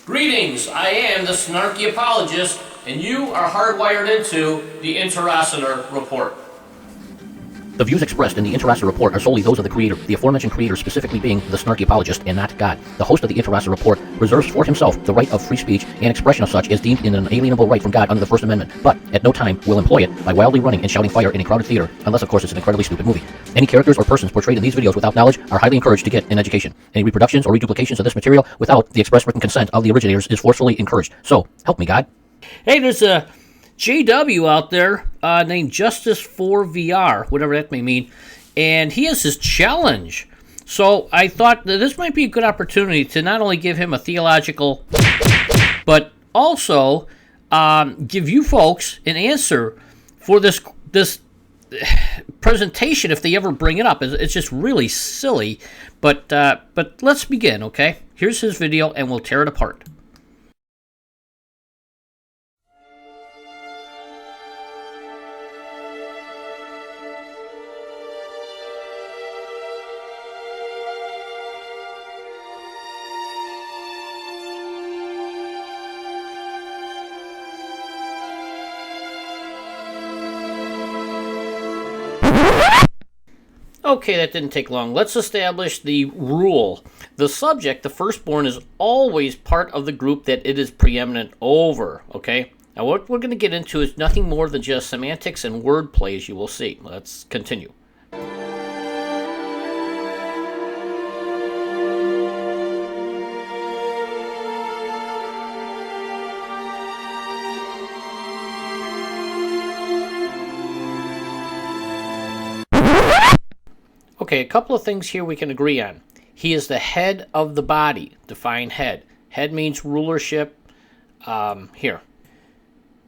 Greetings, I am the Snarky Apologist, and you are hardwired into the Interassener Report. The views expressed in the Interassener Report are solely those of the creator, the aforementioned creator specifically being the Snarky Apologist and not God. The host of the Interassener Report reserves for himself the right of free speech and expression of such as deemed an inalienable right from God under the First Amendment, but at no time will employ it by wildly running and shouting fire in a crowded theater, unless of course it's an incredibly stupid movie. Any characters or persons portrayed in these videos without knowledge are highly encouraged to get an education. Any reproductions or reduplications of this material without the express written consent of the originators is forcefully encouraged. So, help me God. Hey, there's a JW out there named Justice for VR, whatever that may mean, and he has his challenge. So I thought that this might be a good opportunity to not only give him a theological, but also give you folks an answer for this presentation if they ever bring it up. It's just really silly, but let's begin, okay? Here's his video, and we'll tear it apart. Okay, that didn't take long. Let's establish the rule. The subject, the firstborn, is always part of the group that it is preeminent over, okay? Now, what we're going to get into is nothing more than just semantics and wordplay, as you will see. Let's continue. Okay, a couple of things here we can agree on. He is the head of the body. Define head. Head means rulership. Here.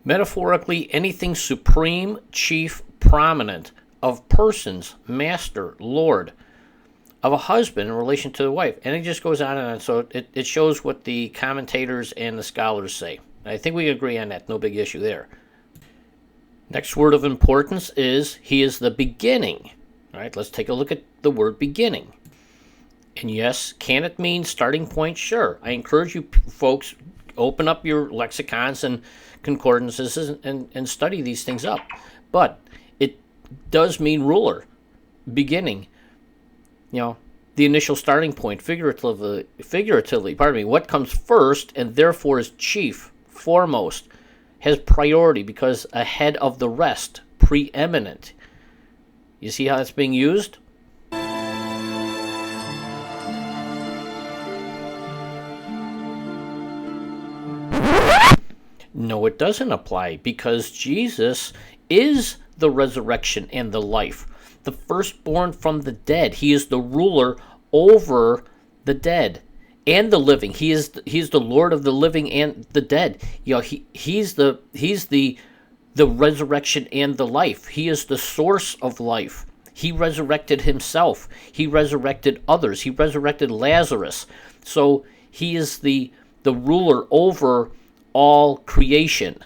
Metaphorically, anything supreme, chief, prominent, of persons, master, lord, of a husband in relation to the wife. And it just goes on and on. So it shows what the commentators and the scholars say. I think we agree on that. No big issue there. Next word of importance is he is the beginning. All right, let's take a look at the word beginning. And yes, can it mean starting point? Sure. I encourage you folks, open up your lexicons and concordances and study these things up. But it does mean ruler, beginning, the initial starting point, figuratively, what comes first and therefore is chief, foremost, has priority because ahead of the rest, preeminent. You see how that's being used? No, it doesn't apply because Jesus is the resurrection and the life. The firstborn from the dead. He is the ruler over the dead and the living. He's the Lord of the living and the dead. He's the resurrection and the life. He is the source of life. He resurrected himself. He resurrected others. He resurrected Lazarus. So he is the ruler over all creation.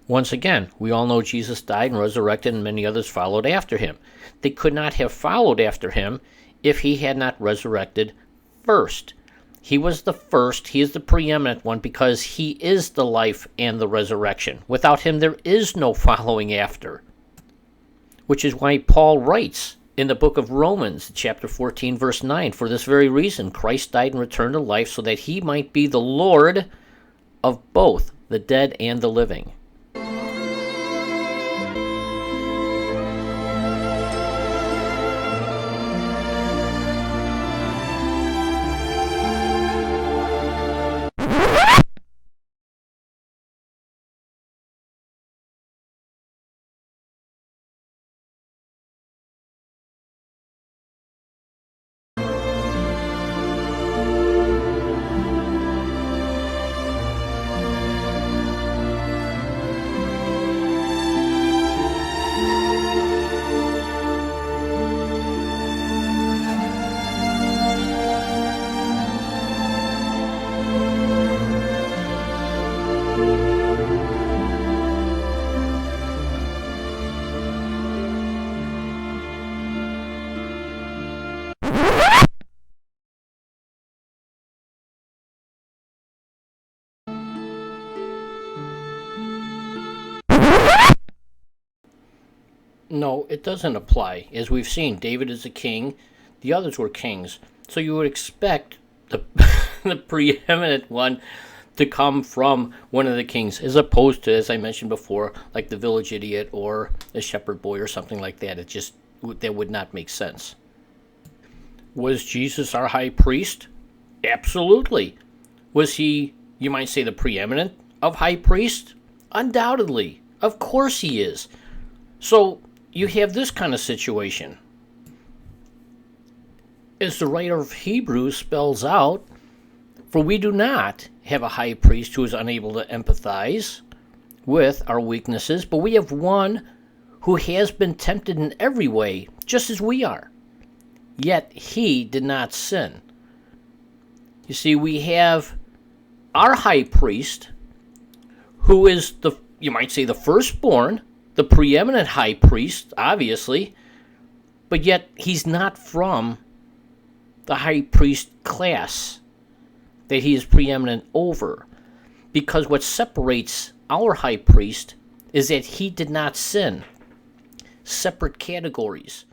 Once again, we all know Jesus died and resurrected and many others followed after him. They could not have followed after him if he had not resurrected first. He was the first. He is the preeminent one because he is the life and the resurrection. Without him, there is no following after. Which is why Paul writes in the book of Romans, chapter 14, verse 9, for this very reason, Christ died and returned to life so that he might be the Lord of both the dead and the living. No, it doesn't apply. As we've seen, David is a king, the others were kings. So you would expect the, the preeminent one to come from one of the kings, as opposed to, as I mentioned before, like the village idiot or the shepherd boy or something like that. That would not make sense. Was Jesus our high priest? Absolutely. Was he, you might say, the preeminent of high priests? Undoubtedly. Of course he is. So you have this kind of situation. As the writer of Hebrews spells out, for we do not have a high priest who is unable to empathize with our weaknesses, but we have one who has been tempted in every way, just as we are. Yet he did not sin. You see, we have our high priest, who is you might say, the firstborn, the preeminent high priest, obviously, but yet he's not from the high priest class that he is preeminent over, because what separates our high priest is that he did not sin. Separate categories.